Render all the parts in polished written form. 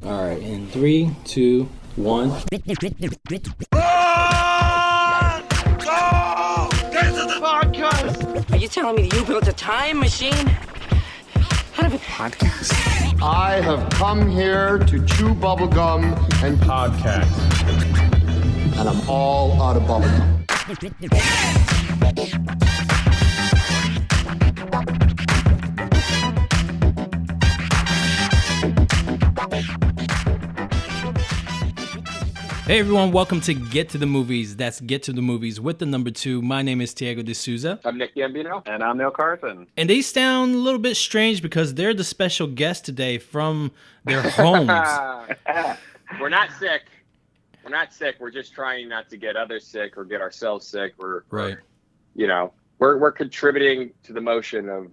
All right, in 3, 2, 1. Oh! This is the podcast! Are you telling me that you built a time machine? Out of a podcast? I have come here to chew bubblegum and podcast. And I'm all out of bubblegum. Hey everyone, welcome to Get to the Movies. That's Get to the Movies with the number 2. My name is Tiago de Souza. I'm Nick Gambino. And I'm Neil Carson. And they sound a little bit strange because they're the special guest today from their homes. We're not sick. We're not sick. We're just trying not to get others sick or get ourselves sick. We're contributing to the motion of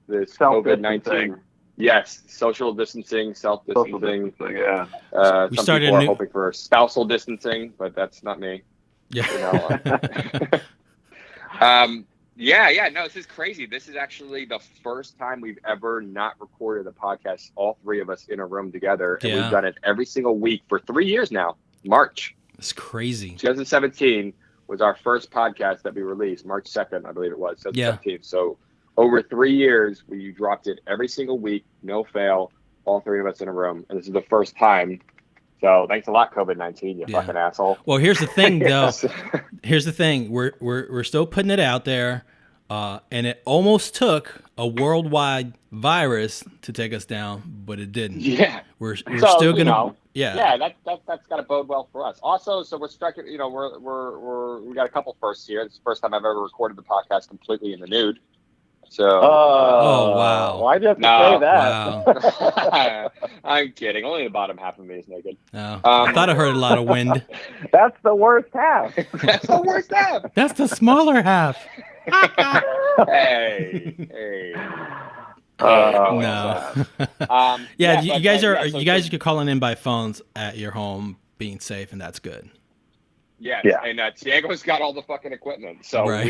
this COVID-19. Yes, social distancing, self-distancing. Yeah. Some people are hoping for spousal distancing, but that's not me. Yeah. No, this is crazy. This is actually the first time we've ever not recorded a podcast, all three of us in a room together. And we've done it every single week for 3 years now. March. It's crazy. 2017 was our first podcast that we released. March 2nd, I believe it was. 2017. Yeah. So over 3 years, we dropped it every single week, no fail, all three of us in a room. And this is the first time. So thanks a lot, COVID-19, you fucking asshole. Well, here's the thing, though. Here's the thing. We're still putting it out there, and it almost took a worldwide virus to take us down, but it didn't. Yeah. We're still gonna. Yeah, that's got to bode well for us. Also, so we're stuck. We got a couple firsts here. It's the first time I've ever recorded the podcast completely in the nude. So. Oh wow! Why'd you have to say that? Wow. I'm kidding. Only the bottom half of me is naked. Oh, I thought I heard a lot of wind. That's the worst half. That's the worst half. That's the smaller half. Hey. No. You guys are calling in by phones at your home, being safe, and that's good. Yes, yeah. And Tiago's got all the fucking equipment, so right.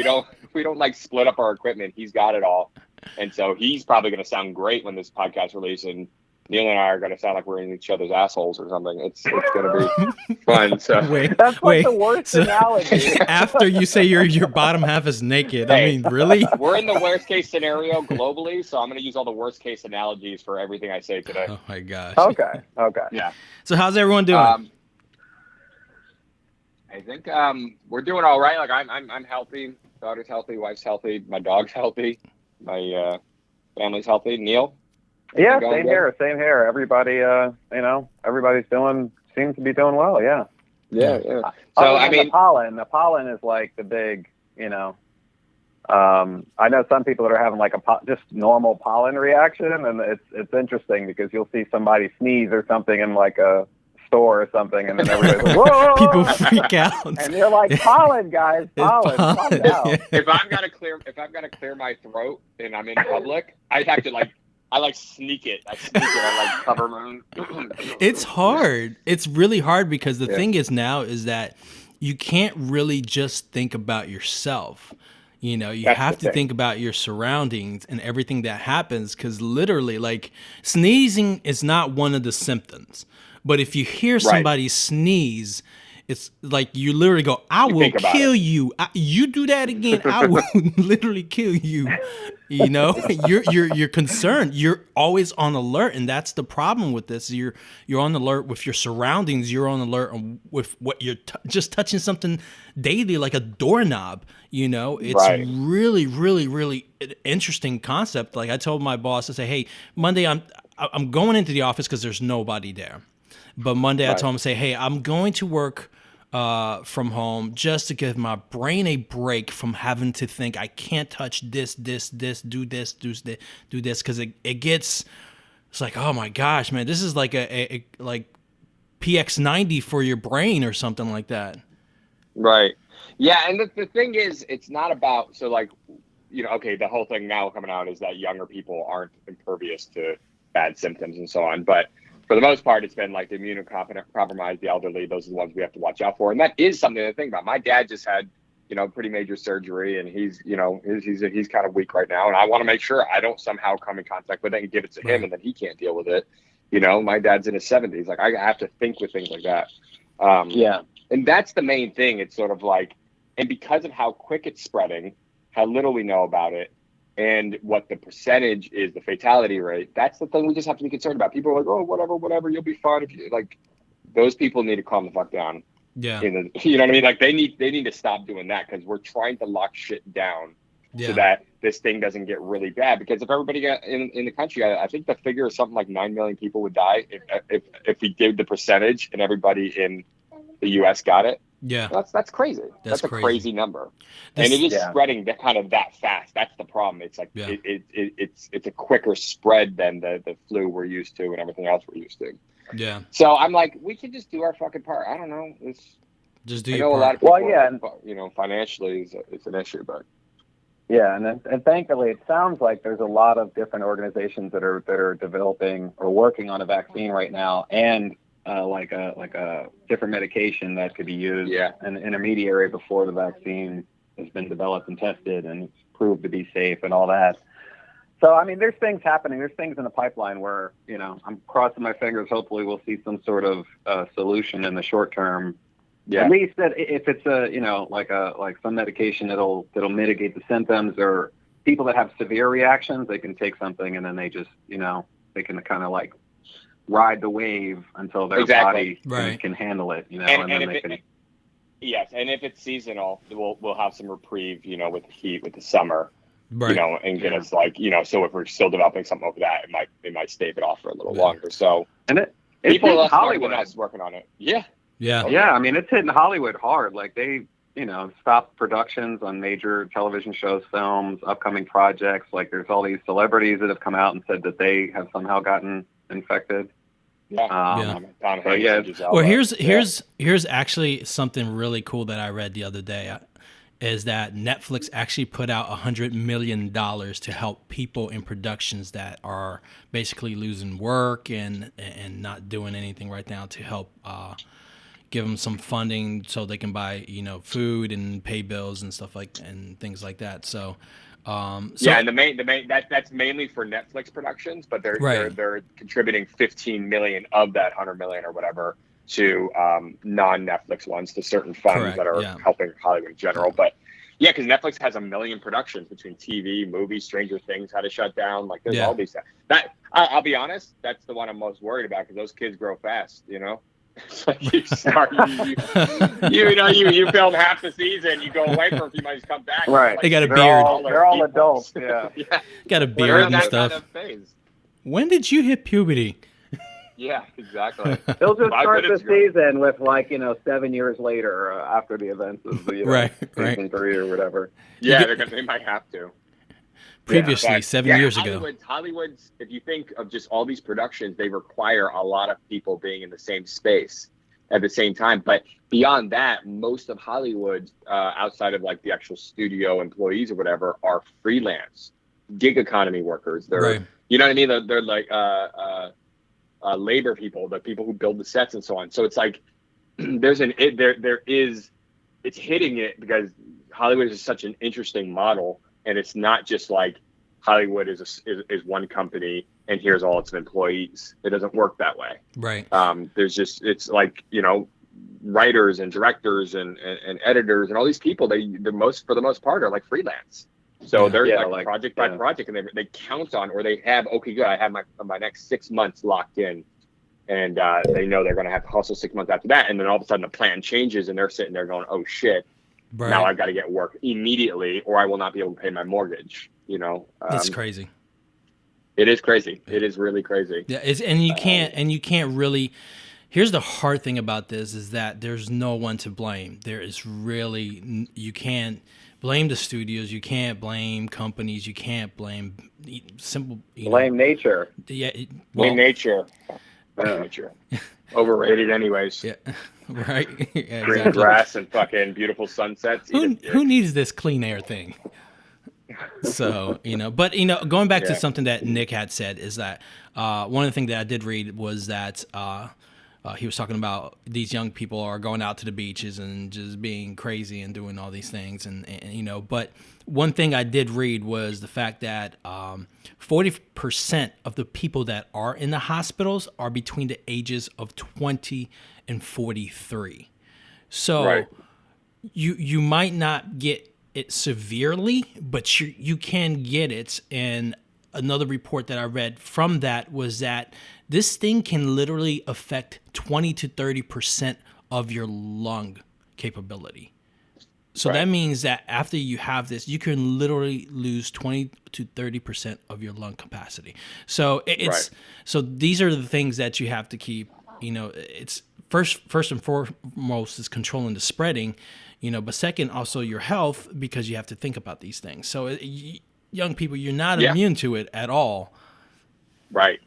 we don't like split up our equipment. He's got it all, and so he's probably going to sound great when this podcast releases. And Neil and I are going to sound like we're in each other's assholes or something. It's going to be fun. So that's the worst analogy. After you say your bottom half is naked, I mean, really? We're in the worst case scenario globally, so I'm going to use all the worst case analogies for everything I say today. Oh my gosh. Okay. Yeah. So how's everyone doing? I think we're doing all right. Like I'm healthy. Daughter's healthy. Wife's healthy. My dog's healthy. My family's healthy. Neil? Yeah, same here. Everybody, everybody's seems to be doing well. Yeah. Yeah. So the pollen is like the big, I know some people that are having like just normal pollen reaction, and it's interesting because you'll see somebody sneeze or something in like a store or something, and then everybody's like, whoa! People freak out, and you're like, pollen, guys, pollen. Calm down. If I've got to clear my throat and I'm in public, I have to I sneak it. I cover my own. It's hard. It's really hard because the thing is that you can't really just think about yourself. You have to think about your surroundings and everything that happens, because literally, like, sneezing is not one of the symptoms. But if you hear somebody sneeze, it's like you literally go, I will kill you. You do that again, I will literally kill you. You're concerned. You're always on alert, and that's the problem with this. You're on alert with your surroundings. You're on alert with what you're just touching something daily, like a doorknob. It's really, really, really an interesting concept. Like I told my boss, I say, hey, Monday I'm going into the office because there's nobody there. But Monday I told him, say, hey, I'm going to work from home just to give my brain a break from having to think I can't touch this, do this, because it's like, oh my gosh, man, this is like a like PX90 for your brain or something like that. Right. Yeah, and the thing is, it's not about, so like, the whole thing now coming out is that younger people aren't impervious to bad symptoms and so on, but for the most part, it's been like the immunocompromised, the elderly. Those are the ones we have to watch out for. And that is something to think about. My dad just had, pretty major surgery, and he's kind of weak right now. And I want to make sure I don't somehow come in contact with it and give it to him, and then he can't deal with it. You know, my dad's in his 70s. Like, I have to think with things like that. And that's the main thing. It's sort of like, and because of how quick it's spreading, how little we know about it, and what the percentage is, the fatality rate, that's the thing we just have to be concerned about. People are like, oh, whatever, you'll be fine. If you like, those people need to calm the fuck down. Yeah. You know what I mean? Like, they need to stop doing that, because we're trying to lock shit down so that this thing doesn't get really bad. Because if everybody got in the country, I think the figure is something like 9 million people would die if we did the percentage and everybody in the U.S. got it. Yeah, that's crazy. That's a crazy number, and it is spreading that fast. That's the problem. It's like it's a quicker spread than the flu we're used to and everything else we're used to. Yeah. So I'm like, we can just do our fucking part. I don't know. Just do I your know part. a lot of people. Well, yeah, you know, financially it's an issue, but. Yeah, and thankfully, it sounds like there's a lot of different organizations that are developing or working on a vaccine right now, and like a different medication that could be used, an intermediary before the vaccine has been developed and tested and it's proved to be safe and all that. So, I mean, there's things happening. There's things in the pipeline where, you know, I'm crossing my fingers. Hopefully, we'll see some sort of solution in the short term. Yeah. At least that if it's like some medication that'll mitigate the symptoms, or people that have severe reactions, they can take something and then they just, you know, they can kind of like ride the wave until their body can handle it, you know, and then they can. Yes, and if it's seasonal, we'll have some reprieve, you know, with the heat, with the summer, you know, and get us like, you know, so if we're still developing something over that, it might stave it off for a little longer. So, and people Hollywood is working on it. Yeah. I mean, it's hitting Hollywood hard. Like, they, you know, stopped productions on major television shows, films, upcoming projects. Like, there's all these celebrities that have come out and said that they have somehow gotten infected. Well, here's actually something really cool that I read the other day. Is that Netflix actually put out $100 million to help people in productions that are basically losing work and not doing anything right now, to help give them some funding so they can buy, you know, food and pay bills and stuff and things like that. So and the main that's mainly for Netflix productions, but they're contributing 15 million of that 100 million or whatever to non-Netflix ones, to certain funds that are helping Hollywood in general. But yeah, because Netflix has 1 million productions between TV, movies, Stranger Things had to shut down. Like, there's all these. That I'll be honest, that's the one I'm most worried about, because those kids grow fast, you know. You film half the season, you go away for a few months, come back. Right. They got a beard. They're all adults. Yeah. Got a beard and stuff. Kind of phase. When did you hit puberty? Yeah, exactly. They'll just start the season with, like, you know, 7 years later after the events of the season 3 or whatever. Yeah, they might have to. Previously, 7 years ago. Hollywood's, if you think of just all these productions, they require a lot of people being in the same space at the same time. But beyond that, most of Hollywood, outside of like the actual studio employees or whatever, are freelance gig economy workers. They're, you know what I mean? They're like labor people, the people who build the sets and so on. So it's like it's hitting it because Hollywood is such an interesting model. And it's not just like Hollywood is one company and here's all its employees. It doesn't work that way. Right. It's like, you know, writers and directors and editors and all these people, for the most part are like freelance. So they're like project by project, and they count on, or they have, okay, good, I have my next 6 months locked in, and they know they're going to have to hustle 6 months after that. And then all of a sudden the plan changes and they're sitting there going, oh shit. Right. Now I've got to get work immediately, or I will not be able to pay my mortgage. You know, it's crazy. It is crazy. It is really crazy. Yeah, you can't really. Here's the hard thing about this is that there's no one to blame. There is really, you can't blame the studios. You can't blame companies. You can't blame blame nature. Yeah, blame nature. Nature. Overrated anyways. Yeah. Right. Yeah, green grass and fucking beautiful sunsets. Who needs this clean air thing? So, you know, but, you know, going back to something that Nick had said is that one of the things that I did read was that he was talking about these young people are going out to the beaches and just being crazy and doing all these things. And but one thing I did read was the fact that 40% of the people that are in the hospitals are between the ages of 20 and 43. So Right. you might not get it severely, but you can get it. And another report that I read from that was that this thing can literally affect 20 to 30% of your lung capability. So Right. that means that after you have this, you can literally lose 20 to 30% of your lung capacity. So so these are the things that you have to keep, it's first and foremost is controlling the spreading, but second, also your health, because you have to think about these things. So young people, you're not immune to it at all. Right.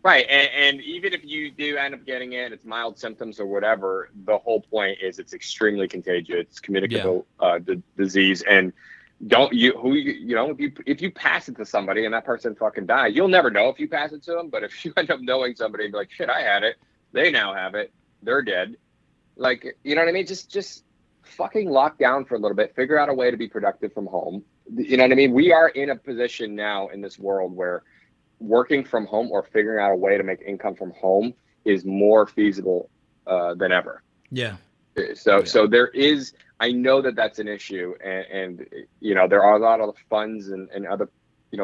Right. And even if you do end up getting it, it's mild symptoms or whatever, the whole point is it's extremely contagious. It's communicable disease. And if you pass it to somebody and that person fucking dies, you'll never know if you pass it to them. But if you end up knowing somebody and be like, shit, I had it, they now have it, they're dead. Like, you know what I mean? Just fucking lock down for a little bit, figure out a way to be productive from home. You know what I mean? We are in a position now in this world where working from home or figuring out a way to make income from home is more feasible than ever. Yeah. So there is, I know that that's an issue, and there are a lot of funds and other,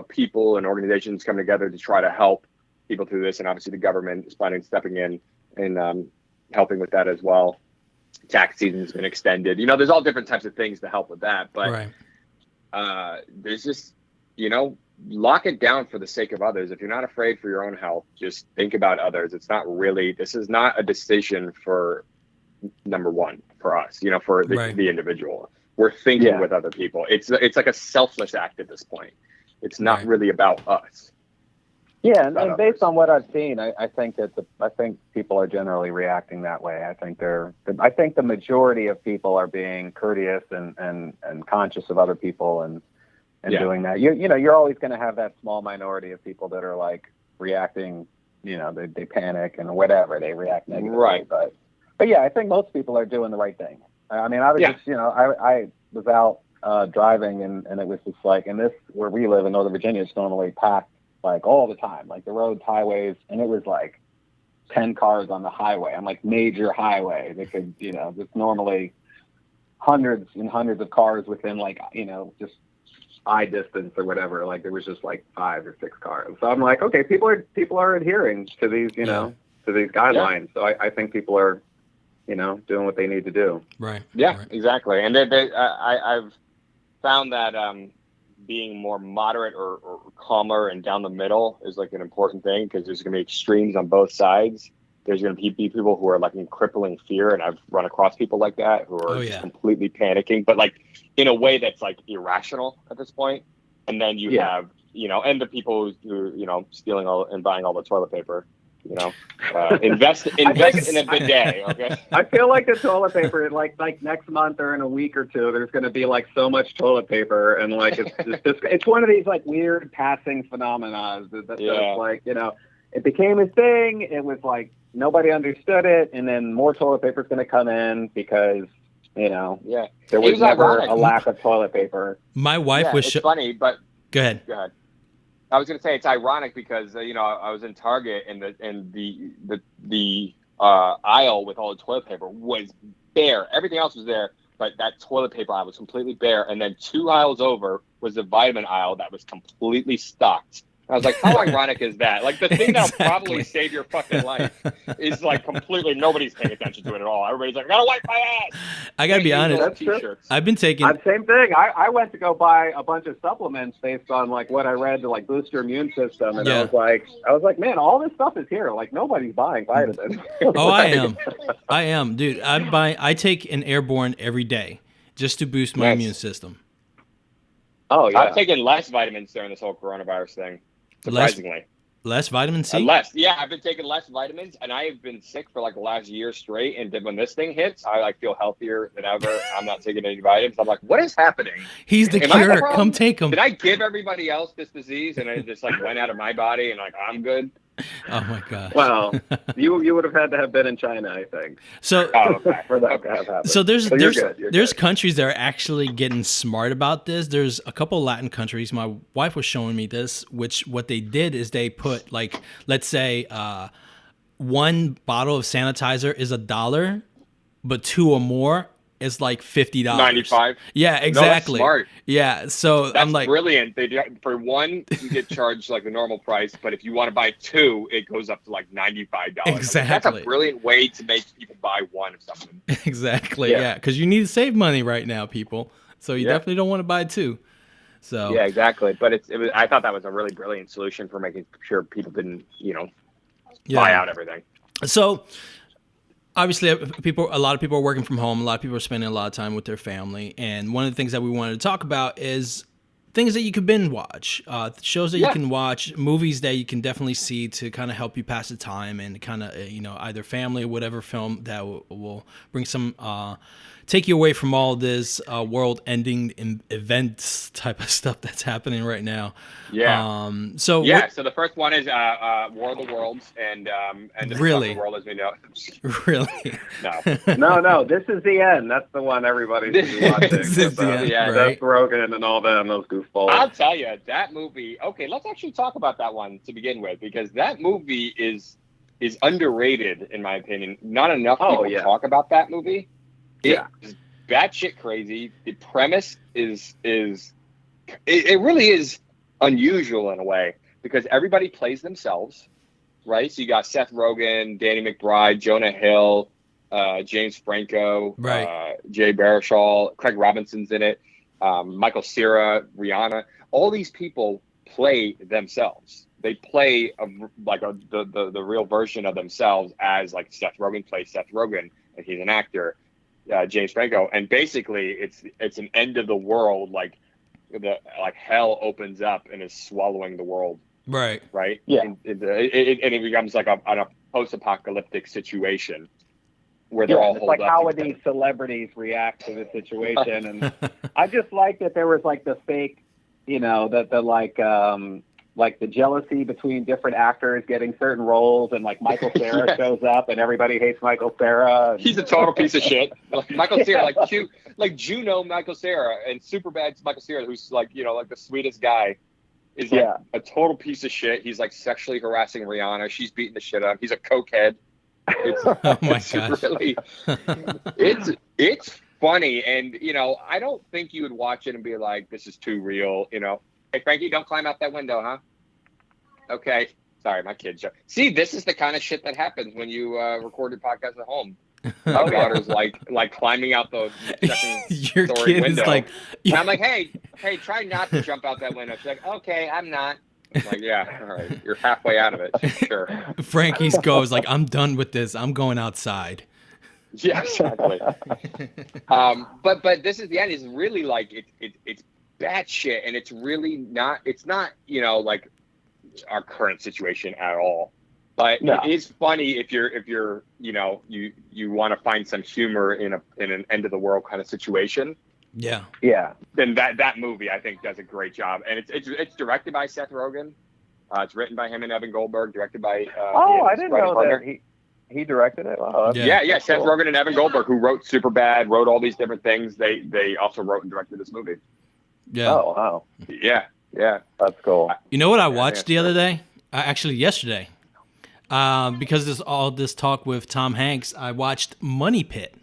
people and organizations coming together to try to help people through this. And obviously the government is stepping in and helping with that as well. Tax season has been extended. There's all different types of things to help with that, but there's just, lock it down for the sake of others. If you're not afraid for your own health, just think about others. This is not a decision for number one for us, for the individual. We're thinking with other people. It's like a selfless act at this point. It's not really about us. Yeah, and based on what I've seen, I think people are generally reacting that way. I think the majority of people are being courteous and conscious of other people and doing that. You're always going to have that small minority of people that are like reacting. They panic and whatever, they react negatively. Right. But yeah, I think most people are doing the right thing. I mean, I was just I was out driving and it was just like, and this where we live in Northern Virginia, it's normally packed like all the time, like the roads, highways, and it was like 10 cars on the highway. I'm like major highway. They could, it's normally hundreds and hundreds of cars within like, just eye distance or whatever. Like there was just like 5 or 6 cars. So I'm like, okay, people are adhering to these, to these guidelines. So I think people are, doing what they need to do. Right. Yeah, right. Exactly. And I've found that being more moderate or calmer and down the middle is like an important thing, because there's going to be extremes on both sides. There's going to be people who are like in crippling fear, and I've run across people like that who are just completely panicking, but like in a way that's like irrational at this point. And then you have, and the people who stealing all and buying all the toilet paper. Invest in a bidet. Okay. I feel like the toilet paper, like next month or in a week or two, there's going to be like so much toilet paper, and like it's one of these like weird passing phenomena that's like it became a thing. It was like nobody understood it, and then more toilet paper is going to come in because there was never a lack of toilet paper. My wife was funny, but go ahead. I was going to say it's ironic because I was in Target and the aisle with all the toilet paper was bare. Everything else was there, but that toilet paper aisle was completely bare. And then 2 aisles over was the vitamin aisle that was completely stocked. I was like, how ironic is that? Like the thing that'll probably save your fucking life is like completely nobody's paying attention to it at all. Everybody's like, I gotta wipe my ass. I gotta be honest. That's true. I've been taking same thing. I went to go buy a bunch of supplements based on like what I read to like boost your immune system, and I was like, man, all this stuff is here. Like nobody's buying vitamins. Oh, I am, dude. I take an Airborne every day just to boost my immune system. Oh yeah. I've taken less vitamins during this whole coronavirus thing. Surprisingly. Less vitamin C? I've been taking less vitamins, and I have been sick for like the last year straight. And then when this thing hits, I like feel healthier than ever. I'm not taking any vitamins. I'm like, what is happening? He's the cure. Come take him. Did I give everybody else this disease, and it just like went out of my body, and like I'm good? Oh my gosh. Well, you would have had to have been in China, I think, So for that to have happened. so there's So you're good. there's countries that are actually getting smart about this. There's a couple of Latin countries. My wife was showing me this, which what they did is they put like, let's say one bottle of sanitizer is $1, but two or more is like $50. 95. Yeah, exactly. smart. Yeah, so That's I'm like, brilliant. They do, for one, you get charged like the normal price, but if you want to buy two, it goes up to like $95. That's Exactly. a brilliant way to make people buy one of something. exactly, yeah, because you need to save money right now, people. So you Yeah. definitely don't want to buy two. So Yeah, exactly. But it was. I thought that was a really brilliant solution for making sure people didn't, buy out everything. So obviously, a lot of people are working from home. A lot of people are spending a lot of time with their family. And one of the things that we wanted to talk about is things that you could binge watch, shows that you can watch, movies that you can definitely see to kind of help you pass the time, and kind of either family or whatever film that will bring some take you away from all this world-ending events type of stuff that's happening right now. Yeah. So So the first one is War of the Worlds, and the Really? world as we know. really, No. No, this is the end. That's the one everybody should be watching. This is the end, yeah, right? Seth Rogen and all them, those goofballs. I'll tell you, that movie. Okay, let's actually talk about that one to begin with, because that movie is underrated in my opinion. Not enough people talk about that movie. It's batshit crazy. The premise is it really is unusual in a way, because everybody plays themselves, right? So you got Seth Rogen, Danny McBride, Jonah Hill, James Franco, Right. Jay Baruchel, Craig Robinson's in it, Michael Cera, Rihanna. All these people play themselves. They play the real version of themselves, as like Seth Rogen plays Seth Rogen, and he's an actor. James Franco, and basically it's an end of the world, like hell opens up and is swallowing the world, right. Yeah, and it becomes like a post-apocalyptic situation where they're all it's holed like up how would together. these celebrities react to the situation? And I just like that there was like the fake, like the jealousy between different actors getting certain roles, and like Michael Cera shows up and everybody hates Michael Cera. He's a total piece of shit. Like Michael Cera, like Juno Michael Cera, and Superbad's Michael Cera, who's like the sweetest guy, is like a total piece of shit. He's like sexually harassing Rihanna. She's beating the shit out of him. He's a cokehead. Oh my gosh. Really, it's funny, and I don't think you would watch it and be like, this is too real. Hey Frankie, don't climb out that window, huh? Okay. Sorry, my kids. See, this is the kind of shit that happens when you record your podcast at home. My daughter's like climbing out the second Your story kid window. is like, And I'm like, hey, try not to jump out that window. She's like, okay, I'm not. I'm like, yeah, all right. You're halfway out of it. Sure. Frankie's goes like, I'm done with this. I'm going outside. Yeah, exactly. But this is the end. It's really like it's batshit, and it's really not. It's not like our current situation at all. But it is funny if you're you want to find some humor in an end of the world kind of situation. Yeah. Then that movie I think does a great job, and it's directed by Seth Rogen. It's written by him and Evan Goldberg, directed by I didn't know that he directed it. Wow, that's Seth Rogen and Evan Goldberg, who wrote Superbad, wrote all these different things. They also wrote and directed this movie. Yeah. Oh wow. Yeah, that's cool. You know what I watched the other day? Actually, yesterday. Because there's all this talk with Tom Hanks, I watched Money Pit.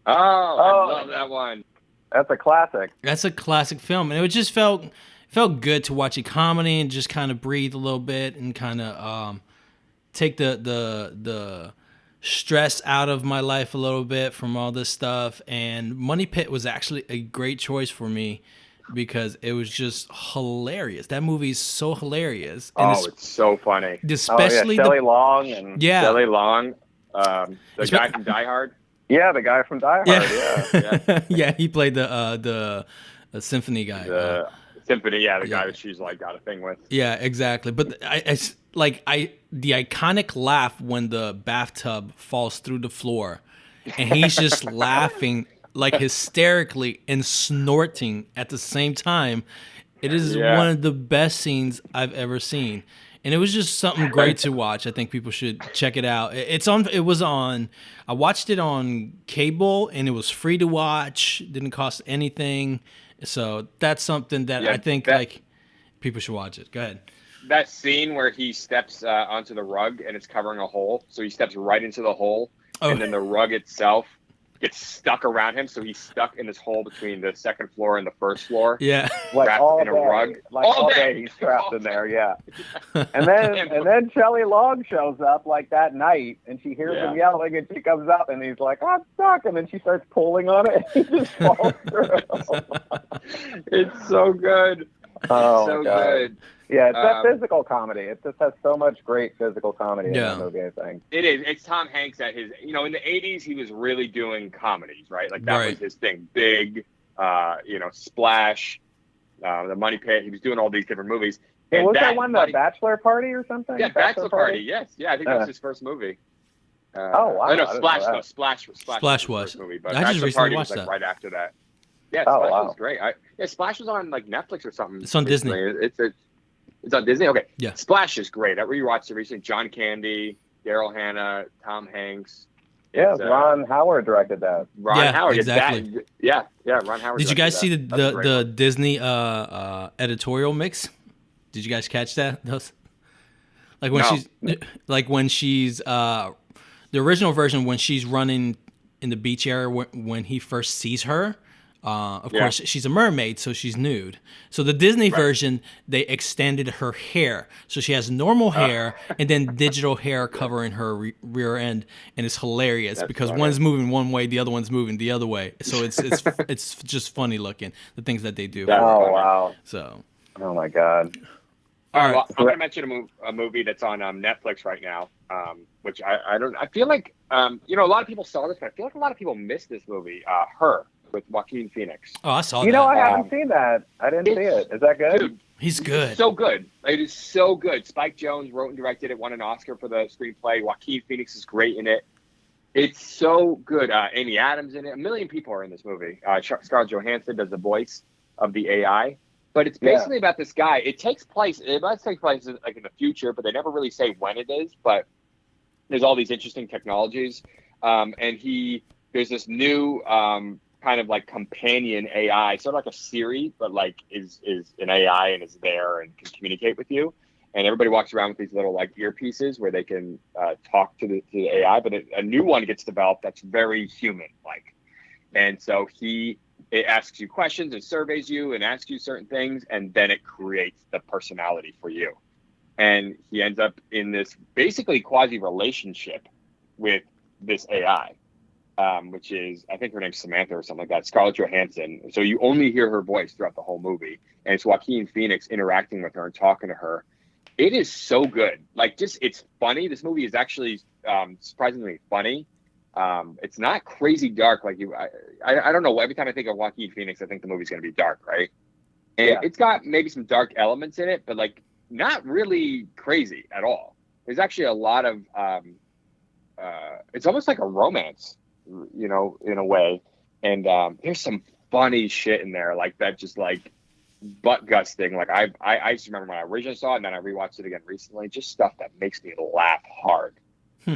I love that one. That's a classic. That's a classic film, and it just felt good to watch a comedy and just kind of breathe a little bit and kind of take the stress out of my life a little bit from all this stuff. And Money Pit was actually a great choice for me because it was just hilarious. That movie is so hilarious. And it's so funny. Shelley Especially Long and Shelley Long, the guy from Die Hard. Yeah, the guy from Die Hard. Yeah. Yeah, he played the symphony guy. The symphony, the guy that she's like got a thing with. Yeah, exactly. But the iconic laugh when the bathtub falls through the floor, and he's just laughing like hysterically and snorting at the same time. It is one of the best scenes I've ever seen. and it was just something great to watch. I think people should check it out. It's on. It was on. I watched it on cable, and it was free to watch. Didn't cost anything. So that's something that I think like people should watch it. Go ahead. That scene where he steps onto the rug and it's covering a hole, so he steps right into the hole, and then the rug itself gets stuck around him, so he's stuck in this hole between the second floor and the first floor. Yeah, like all in a rug. Like all day he's trapped in there. Yeah, and then Shelley Long shows up like that night, and she hears him yelling, and she comes up, and he's like, "I'm stuck," and then she starts pulling on it, and he just falls through. It's so good. Oh, so God. good. Yeah, it's that physical comedy. It just has so much great physical comedy in that movie, I think. It is. It's Tom Hanks at his, in the 80s, he was really doing comedies, right? Like that was his thing. Big, Splash, The Money Pit. He was doing all these different movies. And was that one, The Bachelor Party or something? Yeah, Bachelor Party, yes. Yeah, I think that was his first movie. Oh, wow. No, Splash. No, Splash was his first movie, but I just recently watched was, that. right after that. Yeah, Splash was great. Splash was on like Netflix or something. It's on Disney. It's on Disney? Okay. Yeah. Splash is great. I rewatched it recently. John Candy, Daryl Hannah, Tom Hanks. Yeah, Ron Howard directed that. Ron Howard. Exactly. Yeah, Ron Howard. Did you guys see the Disney editorial mix? Did you guys catch that? Like when she's the original version, when she's running in the beach area when he first sees her. Of course, she's a mermaid, so she's nude. So the Disney version, they extended her hair, so she has normal hair and then digital hair covering her rear end, and it's hilarious because one's moving one way, the other one's moving the other way. So it's just funny looking, the things that they do. Wow! So, oh my God! All right, well, I'm going to mention a movie that's on Netflix right now, which I feel like a lot of people saw this, but I feel like a lot of people missed this movie. Her. With Joaquin Phoenix. Oh, I saw that. I haven't seen that. I didn't see it. Is that good? Dude, he's good. So good. It is so good. Spike Jonze wrote and directed it, won an Oscar for the screenplay. Joaquin Phoenix is great in it. It's so good. Amy Adams in it. A million people are in this movie. Scarlett Johansson does the voice of the AI. But it's basically about this guy. It might take place like in the future, but they never really say when it is. But there's all these interesting technologies. And there's this new kind of like companion AI, sort of like a Siri, but like is an AI and is there and can communicate with you. And everybody walks around with these little like earpieces where they can talk to the AI. But a new one gets developed that's very human-like. And so it asks you questions and surveys you and asks you certain things, and then it creates the personality for you. And he ends up in this basically quasi-relationship with this AI. Which is, I think her name's Samantha or something like that, Scarlett Johansson. So you only hear her voice throughout the whole movie. And it's Joaquin Phoenix interacting with her and talking to her. It is so good. Like, it's funny. This movie is actually surprisingly funny. It's not crazy dark. Like I don't know. Every time I think of Joaquin Phoenix, I think the movie's going to be dark, right? And it's got maybe some dark elements in it, but like not really crazy at all. There's actually a lot of, it's almost like a romance. In a way, and there's some funny shit in there like that, just like butt gusting. Like I just remember when I originally saw it, and then I rewatched it again recently. Just stuff that makes me laugh hard.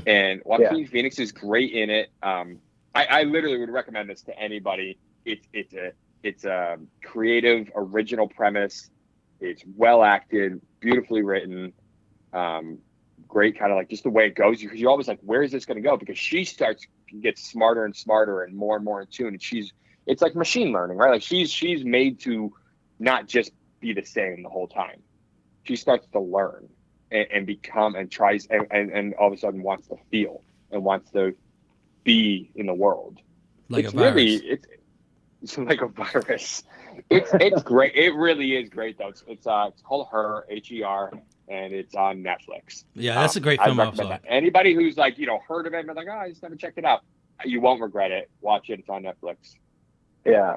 And Joaquin Phoenix is great in it. I literally would recommend this to anybody. It's a creative, original premise. It's well acted, beautifully written. Great kind of like just the way it goes, because you're always like, where is this going to go? Because she gets smarter and smarter and more in tune, and it's like machine learning, right? Like she's made to not just be the same the whole time. She starts to learn and become and tries and all of a sudden wants to feel and wants to be in the world. Like it's a virus. It's like a virus. It's great. It really is great though. It's called Her, Her. And it's on Netflix. Yeah, that's a great film. Also, anybody who's like heard of it, but like, I just never checked it out. You won't regret it. Watch it. It's on Netflix. Yeah.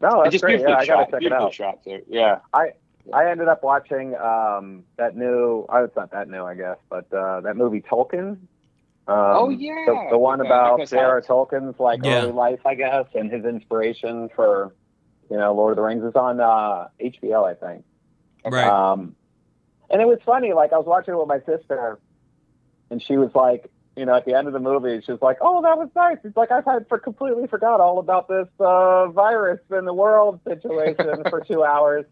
No, that's great. Yeah, I gotta check it out. Shot too. Yeah. I ended up watching that new. It's not that new, I guess, but that movie Tolkien. The one about J.R.R. Tolkien's early life, I guess, and his inspiration for Lord of the Rings is on HBO, I think. Right. And it was funny, like I was watching it with my sister, and she was like, you know, at the end of the movie, she was like, "Oh, that was nice." It's like completely forgot all about this virus in the world situation for 2 hours,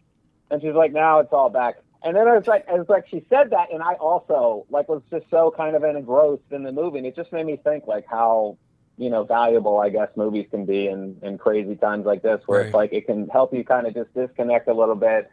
and she's like, "Now it's all back." And then it was like she said that, and I also like was just so kind of engrossed in the movie, and it just made me think like how, you know, valuable I guess movies can be in crazy times like this, where it's like it can help you kind of just disconnect a little bit,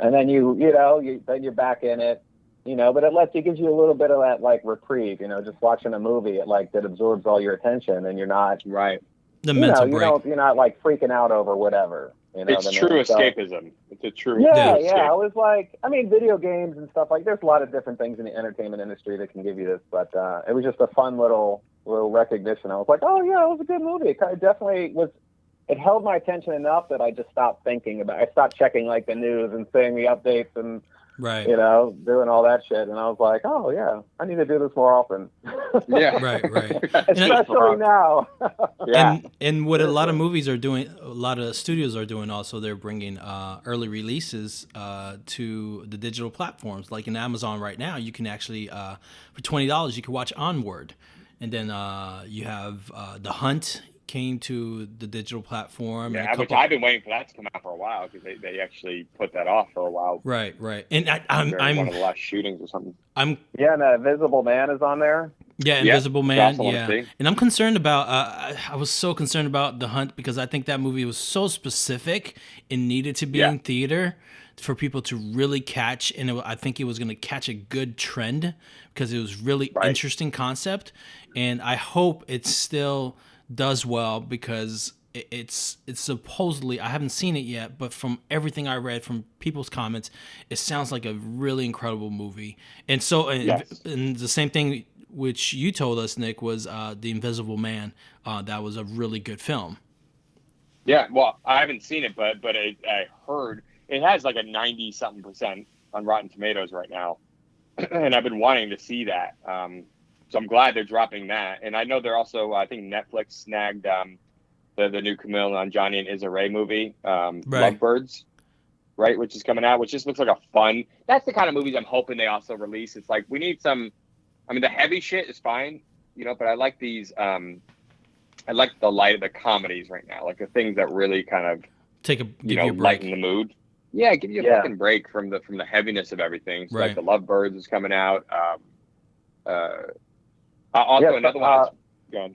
and then then you're back in it. You know, but it gives you a little bit of that like reprieve, you know, just watching a movie that absorbs all your attention, and you're not the mental break. You're not like freaking out over whatever. You know, it's true escapism. It's a true yeah. I was like, I mean, video games and stuff like. There's a lot of different things in the entertainment industry that can give you this, but it was just a fun little recognition. I was like, oh yeah, it was a good movie. It kind of definitely was. It held my attention enough that I just stopped thinking about. I stopped checking like the news and seeing the updates and. Right. You know, doing all that shit. And I was like, oh, yeah, I need to do this more often. Yeah. Right. Especially now. Yeah. And what a lot of movies are doing, a lot of studios are doing also, they're bringing early releases to the digital platforms. Like in Amazon right now, you can actually, for $20, you can watch Onward. And then you have The Hunt came to the digital platform. Yeah, which I've been waiting for that to come out for a while because they actually put that off for a while. Right. And I'm one of the last shootings or something. And the Invisible Man is on there. Yeah, Invisible Man. Yeah, and I'm concerned about. I was so concerned about The Hunt because I think that movie was so specific and needed to be in theater for people to really catch, and I think it was going to catch a good trend because it was really interesting concept, and I hope it still does well because it's supposedly, I haven't seen it yet, but from everything I read from people's comments, it sounds like a really incredible movie. And so and the same thing which you told us, Nick, was The Invisible Man. That was a really good film. Yeah, well, I haven't seen it, but I heard it has like a 90-something% on Rotten Tomatoes right now, and I've been wanting to see that. So I'm glad they're dropping that. And I know they're also, I think Netflix snagged the new Camille Nanjiani and Issa Rae movie, Lovebirds, right, which is coming out, which just looks like a fun. That's the kind of movies I'm hoping they also release. It's like we need some. I mean, the heavy shit is fine, you know, but I like these. I like the light of the comedies right now, like the things that really kind of give you a break. Lighten the mood. Yeah, give you a fucking break from the heaviness of everything. So like the Lovebirds is coming out. Also, another one. Gone.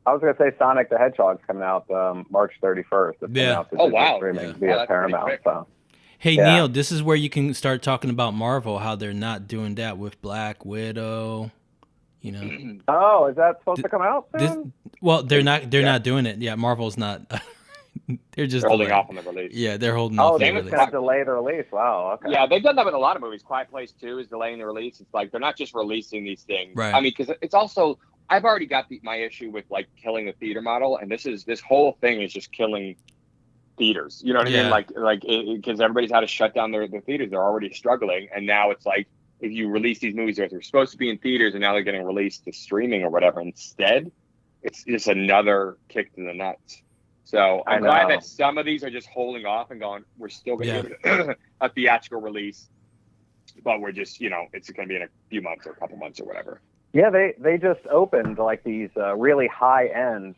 I was going to say Sonic the Hedgehog's coming out March 31st. It's coming out to streaming via Paramount. So. Hey, Neil, this is where you can start talking about Marvel, how they're not doing that with Black Widow. You know. Oh, is that supposed to come out soon? They're not doing it. Yeah, Marvel's not. They're holding off on the release. Yeah, they're holding off on the release. Oh, they're delay the release. Wow. Okay. Yeah, they've done that with a lot of movies. Quiet Place 2 is delaying the release. It's like they're not just releasing these things. Right. I mean, because it's also, I've already got my issue with like killing the theater model, and this whole thing is just killing theaters. You know what I mean? Like because everybody's had to shut down their theaters. They're already struggling, and now it's like if you release these movies that are supposed to be in theaters and now they're getting released to streaming or whatever instead, it's just another kick to the nuts. So I'm glad that some of these are just holding off and going, we're still going to do a theatrical release, but we're just, it's going to be in a few months or a couple months or whatever. Yeah, they just opened like these really high-end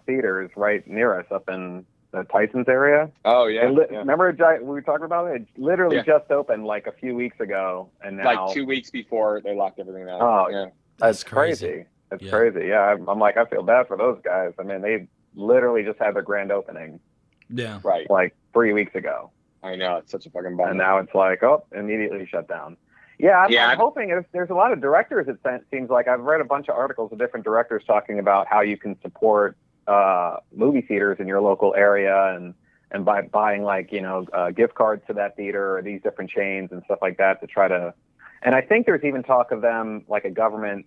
theaters right near us up in the Tysons area. Oh, yeah. Remember we were talking about it? It literally just opened like a few weeks ago. And now, like 2 weeks before they locked everything down. Oh, yeah. That's crazy. It's crazy. Yeah, I'm like, I feel bad for those guys. I mean, they literally just had their grand opening. Yeah. Right. Like 3 weeks ago. I know. It's such a fucking bummer. And now it's like, immediately shut down. Yeah, I'm hoping there's a lot of directors, it seems like. I've read a bunch of articles of different directors talking about how you can support movie theaters in your local area and by buying like, gift cards to that theater or these different chains and stuff like that to try to. And I think there's even talk of them like a government,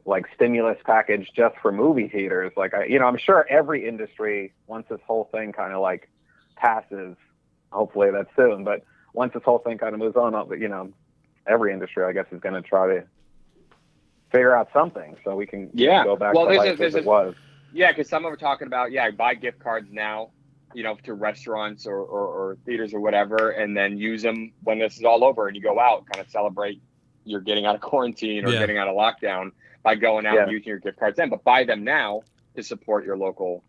like stimulus package just for movie theaters. Like, I'm sure every industry, once this whole thing kind of like passes, hopefully that's soon, but once this whole thing kind of moves on, every industry, I guess, is going to try to figure out something so we can go back to life as it was. Yeah, because some of them are talking about, buy gift cards now to restaurants or theaters or whatever, and then use them when this is all over and you go out, kind of celebrate you're getting out of quarantine or getting out of lockdown by going out and using your gift cards then. But buy them now to support your local,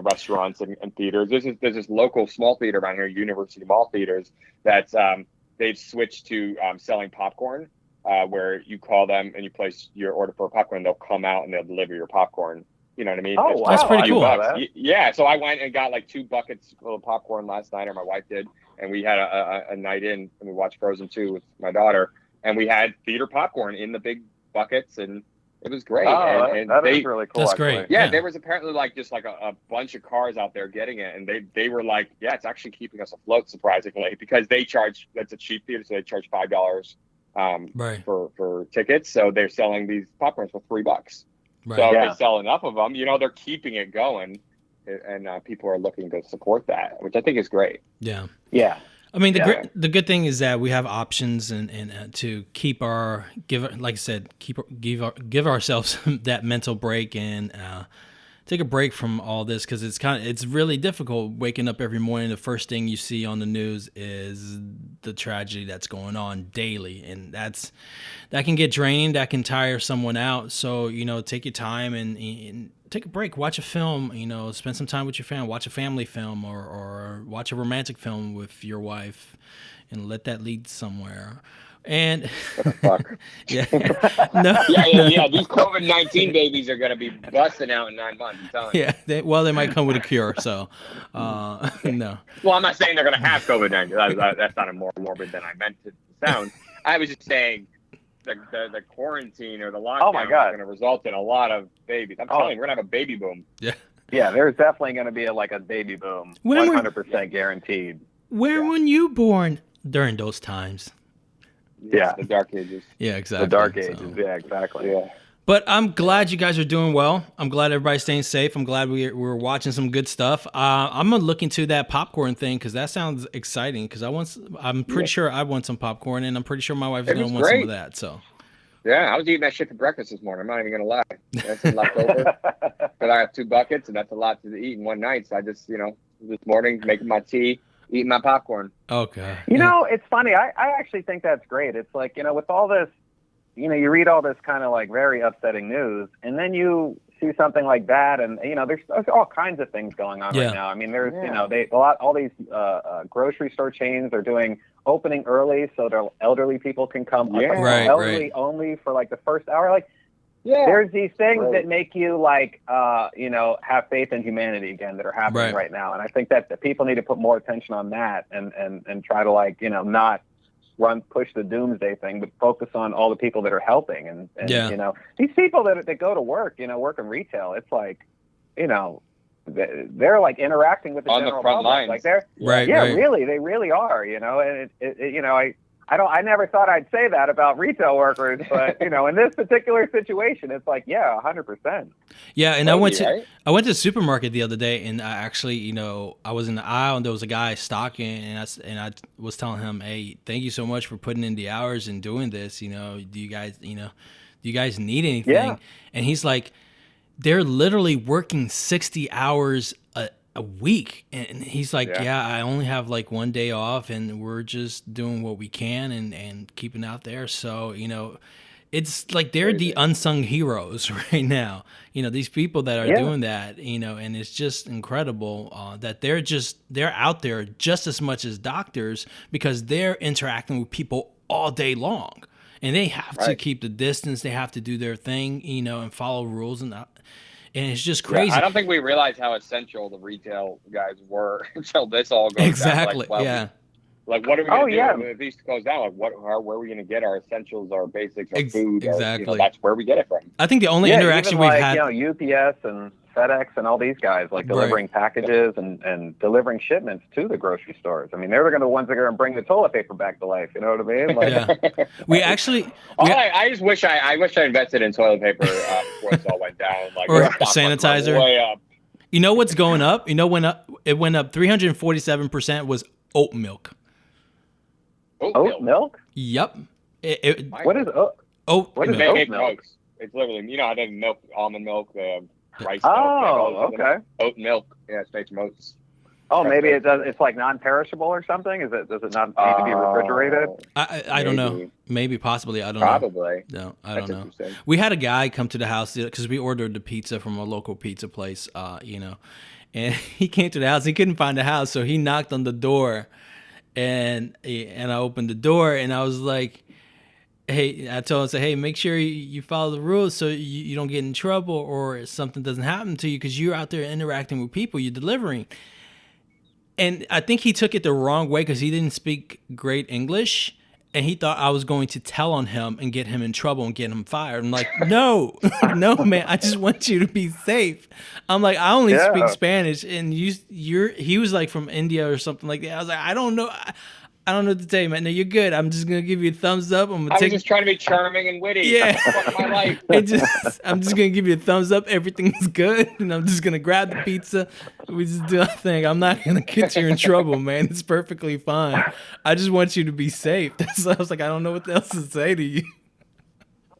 restaurants and theaters. There's this local small theater around here, University Mall Theaters, that's they've switched to selling popcorn, where you call them and you place your order for popcorn, they'll come out and they'll deliver your popcorn. You know what I mean? Oh, wow. That's pretty cool. Yeah, so I went and got like 2 buckets full of popcorn last night, or my wife did, and we had a night in and we watched Frozen 2 with my daughter, and we had theater popcorn in the big buckets, and it was great. Oh, and that is really cool. That's actually. great. Yeah, there was apparently like just like a bunch of cars out there getting it, and they were like, yeah, it's actually keeping us afloat, surprisingly, because that's a cheap theater, so they charge $5 for tickets, so they're selling these popcorns for $3. Right. So if they sell enough of them, they're keeping it going, and people are looking to support that, which I think is great. Yeah. Yeah. I mean, the good thing is that we have options and to keep give ourselves that mental break and take a break from all this, because it's really difficult waking up every morning. The first thing you see on the news is the tragedy that's going on daily, and that can get draining. That can tire someone out. So take your time and take a break. Watch a film. Spend some time with your family. Watch a family film or watch a romantic film with your wife, and let that lead somewhere. And fuck. yeah, These COVID-19 babies are gonna be busting out in 9 months. I'm telling you. Yeah, they might come with a cure. So, no. Well, I'm not saying they're gonna have COVID-19. That's not more morbid than I meant it to sound. I was just saying the quarantine or the lockdown is gonna result in a lot of babies. I'm telling you, we're gonna have a baby boom. Yeah. Yeah, there's definitely gonna be a baby boom. 100% guaranteed. Where were you born during those times? Yeah. The dark ages. Yeah, exactly. The dark ages. Yeah, exactly. Yeah. But I'm glad you guys are doing well. I'm glad everybody's staying safe. I'm glad we're watching some good stuff. I'm gonna look into that popcorn thing, because that sounds exciting. Because I'm pretty sure I want some popcorn, and I'm pretty sure my wife is gonna want some of that. So. Yeah, I was eating that shit for breakfast this morning. I'm not even gonna lie. That's left over. But I have 2 buckets, and that's a lot to eat in one night. So I just, this morning making my tea, eating my popcorn. Okay. It's funny. I actually think that's great. It's like, with all this, you read all this kind of like very upsetting news, and then you see something like that, and there's all kinds of things going on right now. I mean, there's all these grocery store chains are doing opening early so their elderly people can come. Elderly only for like the first hour. Like, there's these things that make you like have faith in humanity again that are happening right now, and I think that the people need to put more attention on that and try to like not push the doomsday thing, but focus on all the people that are helping and these people that go to work work in retail. It's like they're like interacting with the on general the front public. lines. Like they're really, they really are. And I never thought I'd say that about retail workers, but in this particular situation, it's like 100%. Yeah, and I went to the supermarket the other day, and I actually, I was in the aisle, and there was a guy stocking, and I was telling him, hey, thank you so much for putting in the hours and doing this. Do you guys need anything? Yeah. And he's like, they're literally working 60 hours a week, and he's like, I only have like 1 day off, and we're just doing what we can and keeping out there. So it's like they're the unsung heroes right now. These people that are doing that, and it's just incredible that they're out there just as much as doctors, because they're interacting with people all day long, and they have to keep the distance. They have to do their thing, and follow rules and it's just crazy. Yeah, I don't think we realized how essential the retail guys were until this all goes down. Exactly. Like, what are we going to do if these goes down? Like, where are we going to get our essentials, our basics, our food? Exactly. That's where we get it from. I think the only interaction we've had, UPS and FedEx and all these guys, like delivering packages and delivering shipments to the grocery stores. I mean, they're going to the ones that are going to bring the toilet paper back to life. You know what I mean? Like, we actually. I just wish I invested in toilet paper before this all went down. Like, or sanitizer. Way up. You know what's going up? It went up 347% was oat milk. Oat milk? Yep. What is oat? What is oat milk? It's literally, I have milk, almond milk, rice milk. Oh, okay. Oat milk. Yeah, it's made from oats. Oh, maybe it does. It's like non-perishable or something. Does it not need to be refrigerated? I don't know. Maybe, possibly. I don't know. Probably. No, I don't know. We had a guy come to the house because we ordered the pizza from a local pizza place, and he came to the house. He couldn't find the house, so he knocked on the door, and I opened the door, and I was like, hey, I told him, say, hey, make sure you follow the rules so you don't get in trouble or something doesn't happen to you because you're out there interacting with people, you're delivering. And I think he took it the wrong way because he didn't speak great English, and he thought I was going to tell on him and get him in trouble and get him fired. I'm like, no, no, man, I just want you to be safe. I'm like, I only speak Spanish, and he was like from India or something like that. I was like, I don't know what to tell you, man. No, you're good. I'm just gonna give you a thumbs up. I was just trying to be charming and witty. Yeah, Fuck my life. I'm just gonna give you a thumbs up. Everything's good, and I'm just gonna grab the pizza. We just do our thing. I'm not gonna get you in trouble, man. It's perfectly fine. I just want you to be safe. So I was like, I don't know what else to say to you.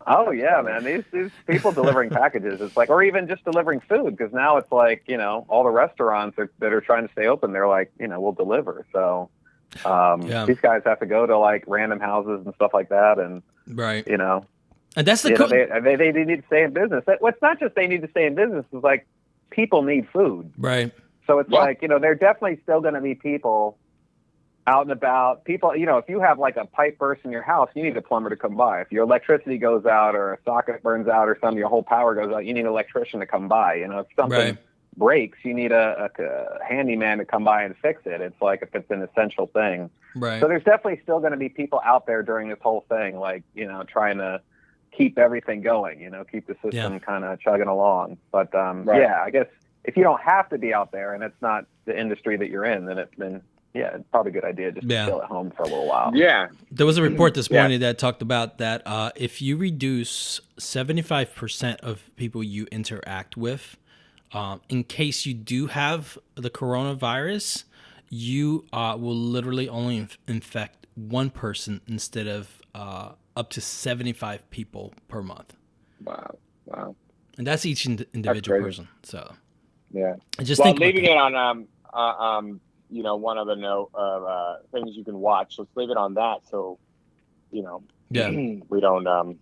Oh yeah, man. These people delivering packages, it's like, or even just delivering food, because now it's like, all the restaurants that are trying to stay open, they're like, we'll deliver. So. These guys have to go to like random houses and stuff like that, and right, and that's the they need to stay in business. It's not just they need to stay in business; it's like people need food, right? So it's like they're definitely still going to be people out and about. People, if you have like a pipe burst in your house, you need a plumber to come by. If your electricity goes out or a socket burns out or something, your whole power goes out, you need an electrician to come by. If something breaks, you need a handyman to come by and fix it. It's like if it's an essential thing. Right. So there's definitely still going to be people out there during this whole thing, like, trying to keep everything going, keep the system kind of chugging along. But I guess if you don't have to be out there and it's not the industry that you're in, then it's probably a good idea just to chill at home for a little while. Yeah. There was a report this morning that talked about that if you reduce 75% of people you interact with, in case you do have the coronavirus, you will literally only infect one person instead of up to 75 people per month. Wow. And that's each individual person. So just leaving it on one other note of things you can watch. Let's leave it on that. So we don't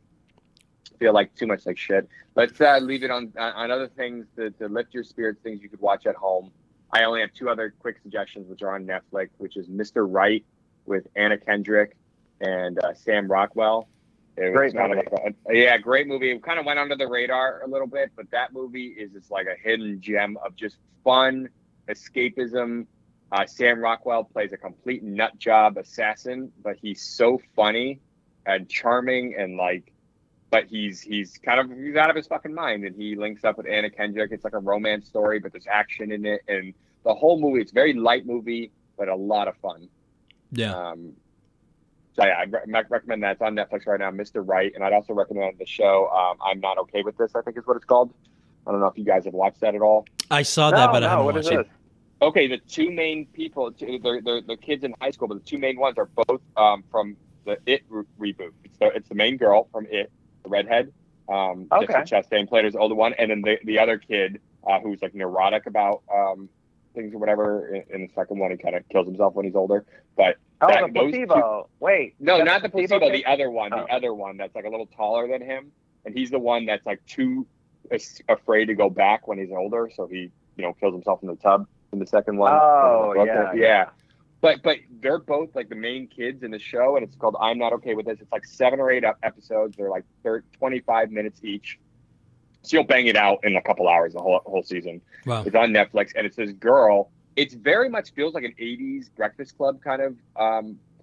feel like too much like shit. Let's leave it on other things to lift your spirits, things you could watch at home. I only have two other quick suggestions, which are on Netflix, which is Mr. Right with Anna Kendrick and Sam Rockwell. Great movie. Great movie. It kind of went under the radar a little bit, but that movie is just like a hidden gem of just fun escapism. Sam Rockwell plays a complete nut job assassin, but he's so funny and charming and but he's out of his fucking mind, and he links up with Anna Kendrick. It's like a romance story, but there's action in it, and the whole movie, it's a very light movie, but a lot of fun. Yeah. I recommend that. It's on Netflix right now, Mr. Right, and I'd also recommend the show I'm Not Okay With This, I think is what it's called. I don't know if you guys have watched that at all. I saw that, but I haven't watched it. Okay, the two main people, they're kids in high school, but the two main ones are both from the It reboot. It's the main girl from It, the redhead, Jessica Chastain played as the older one, and then the other kid who's like neurotic about things or whatever. In the second one, he kind of kills himself when he's older. But the placebo. Wait, no, not the placebo. The other one, the other one that's like a little taller than him, and he's the one that's like too afraid to go back when he's older, so he kills himself in the tub in the second one. Yeah. But they're both like the main kids in the show, and it's called I'm Not Okay With This. It's like 7 or 8 episodes. They're like 25 minutes each. So you'll bang it out in a couple hours, the whole season. Wow. It's on Netflix, and it's this girl. It very much feels like an 80s Breakfast Club kind of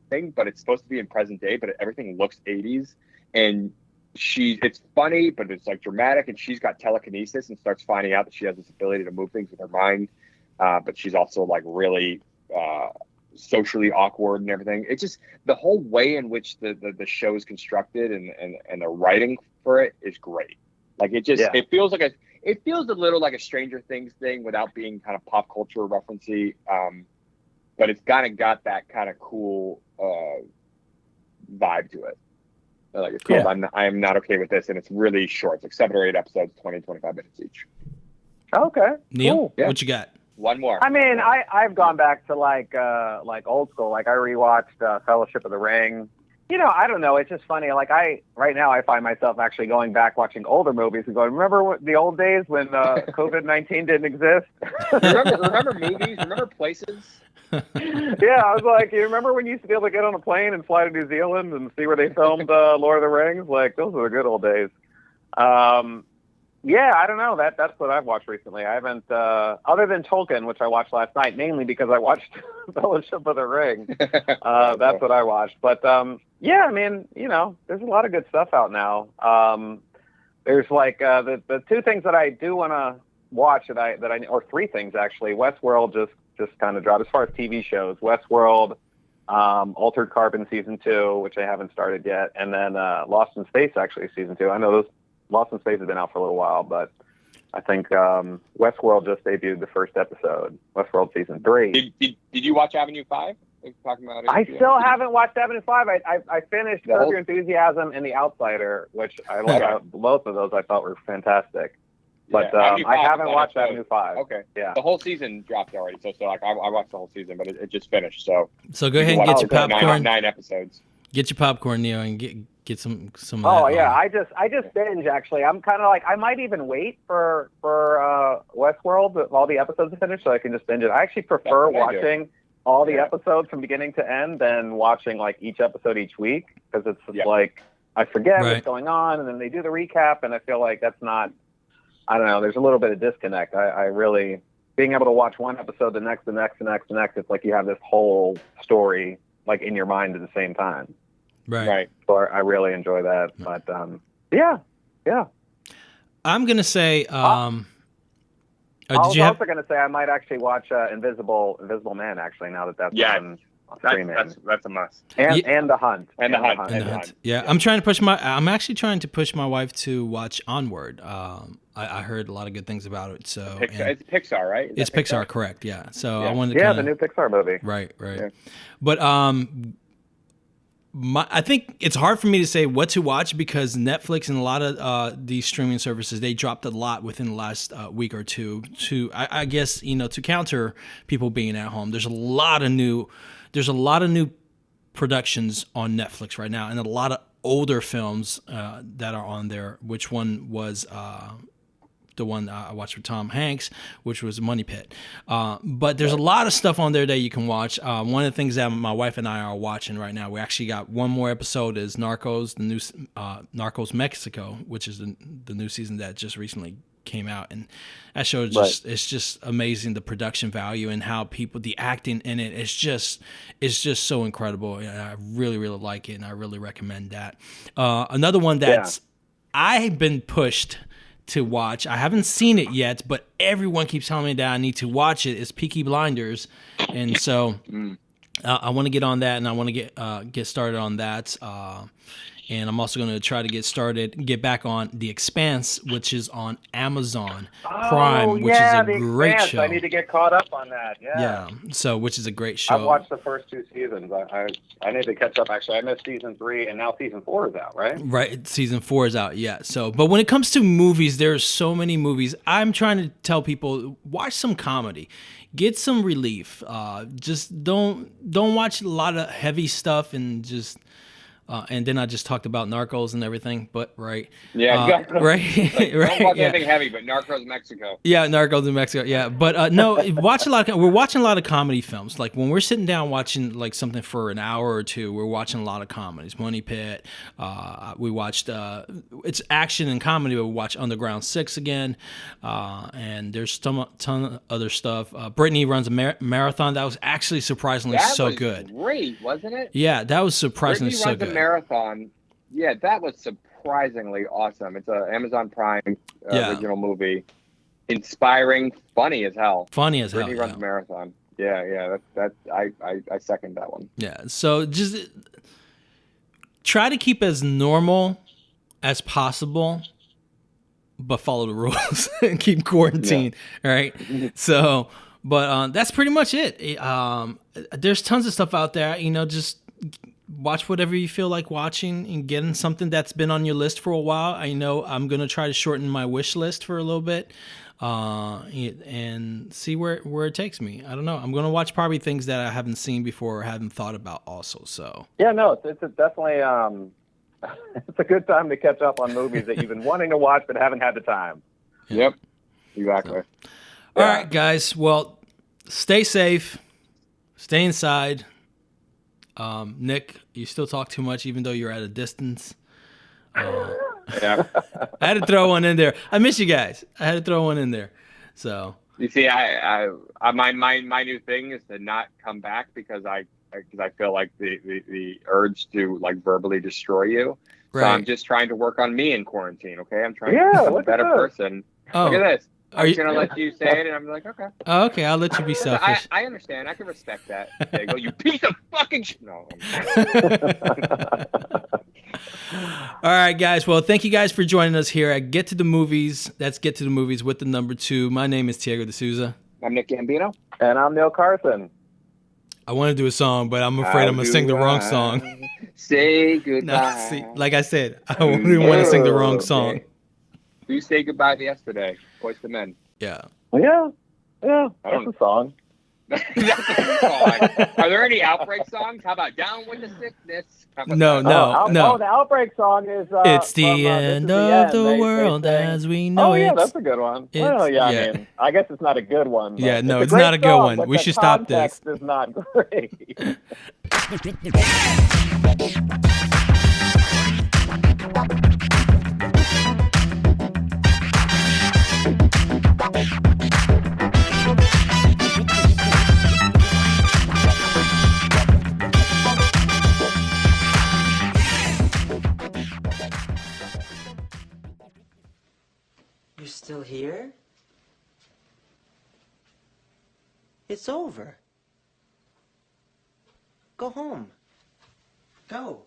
thing, but it's supposed to be in present day, but everything looks 80s. And it's funny, but it's like dramatic, and she's got telekinesis and starts finding out that she has this ability to move things with her mind. But she's also like really socially awkward and everything. It's just the whole way in which the show is constructed and the writing for it is great. Like it feels a little like a Stranger Things thing without being kind of pop culture referencey. But it's kind of got that kind of cool vibe to it. Like it's called I'm Not Okay With This, and it's really short. It's like 7 or 8 episodes, 20, 25 minutes each. Okay. Neil, cool. what you got? One more. I mean, I've gone back to like old school. Like I rewatched Fellowship of the Ring. You know, I don't know. It's just funny. Like right now I find myself actually going back watching older movies and going, remember the old days when COVID-19 didn't exist? remember movies? Remember places? Yeah, I was like, you remember when you used to be able to get on a plane and fly to New Zealand and see where they filmed Lord of the Rings? Like, those were the good old days. Yeah, I don't know. That's what I've watched recently. I haven't, other than Tolkien, which I watched last night, mainly because I watched Fellowship of the Ring. That's what I watched. But yeah, I mean, you know, there's a lot of good stuff out now. There's like the two things that I do want to watch or three things actually. Westworld just kind of dropped as far as TV shows. Westworld, Altered Carbon season 2, which I haven't started yet, and then Lost in Space actually season 2. I know those. Lost in Space has been out for a little while, but I think Westworld just debuted the first episode. Westworld season 3. Did you watch Avenue 5? Talking about it. I still haven't watched Avenue 5. I finished Curb Your Enthusiasm and The Outsider, which I like. Both of those I thought were fantastic. But I haven't watched Avenue 5. Okay. Yeah. The whole season dropped already, so like I watched the whole season, but it just finished. So go ahead and get your popcorn. Nine episodes. Get your popcorn, Neo, and get some. Oh yeah, I just binge actually. I'm kind of like I might even wait for Westworld all the episodes to finish so I can just binge it. I actually prefer watching all the episodes from beginning to end than watching like each episode each week because it's like I forget what's going on and then they do the recap and I feel like that's not. I don't know. There's a little bit of disconnect. I really being able to watch one episode, the next. It's like you have this whole story like in your mind at the same time. Right. So I really enjoy that. But yeah. I'm gonna say. I was also gonna say I might actually watch Invisible Man. Actually, now that's on streaming. That's a must. And The Hunt. And The Hunt. Yeah, I'm actually trying to push my wife to watch Onward. I heard a lot of good things about it. So it's Pixar, right? It's Pixar, correct? Yeah. So I wanted to the new Pixar movie. Right. Yeah. But I think it's hard for me to say what to watch because Netflix and a lot of these streaming services, they dropped a lot within the last week or two I guess, to counter people being at home. There's a lot of new productions on Netflix right now and a lot of older films that are on there, which one was the one I watched with Tom Hanks, which was Money Pit. But there's a lot of stuff on there that you can watch. One of the things that my wife and I are watching right now, we actually got one more episode, is Narcos, the new Narcos Mexico, which is the new season that just recently came out, and that show it's just amazing, the production value and how the acting in it is just so incredible. And I really like it, and I really recommend that. Another one that's I've been pushed to watch. I haven't seen it yet, but everyone keeps telling me that I need to watch it. Is Peaky Blinders, and so I want to get on that, and I want to get started on that. And I'm also going to try to get back on The Expanse, which is on Amazon Prime, which is a great show. I need to get caught up on that. Yeah. So, which is a great show. I've watched the first 2 seasons. I need to catch up. Actually, I missed season 3, and now season 4 is out. Right. Right. Season 4 is out. Yeah. So, but when it comes to movies, there's so many movies. I'm trying to tell people, watch some comedy. Get some relief. Just don't watch a lot of heavy stuff and just. And then I just talked about Narcos and everything, but right. Yeah, right. Don't watch anything heavy, but Narcos Mexico. Yeah, Narcos in Mexico. Yeah, but no, we're watching a lot of comedy films. Like when we're sitting down watching like something for an hour or two, we're watching a lot of comedies. Money Pit. We watched it's action and comedy, but we watch Underground 6 again. And there's ton of other stuff. Brittany runs a marathon. That was actually surprisingly so good. Great, wasn't it? Yeah, that was surprisingly so good. Marathon, that was surprisingly awesome. It's an Amazon Prime original movie, inspiring, funny as hell. Brittany runs a marathon. Yeah. I second that one. Yeah. So just try to keep as normal as possible, but follow the rules and keep quarantine. Yeah. Right. So, but that's pretty much it. There's tons of stuff out there. Just watch whatever you feel like watching and getting something that's been on your list for a while. I know I'm going to try to shorten my wish list for a little bit. and see where it takes me. I don't know. I'm gonna watch probably things that I haven't seen before or haven't thought about also. So yeah, no, it's definitely it's a good time to catch up on movies that you've been wanting to watch but haven't had the time. yeah. Yep, exactly. So. All right, guys. Well, stay safe. Stay inside. Nick, you still talk too much, even though you're at a distance. Yeah. I had to throw one in there. I miss you guys. I had to throw one in there. So You see, my new thing is to not come back because I feel like the urge to like verbally destroy you. So right. I'm just trying to work on me in quarantine. Okay, I'm trying Yeah, to become a look at better that. person. Oh, Look at this. are I'm you- gonna let you say it, and I'm like, okay. Oh, okay, I'll let you be selfish. I understand. I can respect that. There you go. You piece of fucking shit. No. All right, guys. Well, thank you guys for joining us here at Get to the Movies. That's Get to the Movies with the number 2. My name is Diego D'Souza. I'm Nick Gambino. And I'm Neil Carson. I want to do a song, but I'm afraid I'm going to sing the wrong song. Say goodbye. No, see, like I said, I wouldn't want to sing the wrong song. You say goodbye to yesterday. Voice the men. Yeah. Yeah, that's a song. That's a song. Are there any outbreak songs? How about Down with the Sickness? No. Oh, the Outbreak song is. It's the end of the world as we know it. Oh, yeah, that's a good one. Well, yeah, I mean, I guess it's not a good one. But yeah, no, it's it's not a good song, one. but We the should stop this. context is not great. You're still here? It's over. Go home. Go.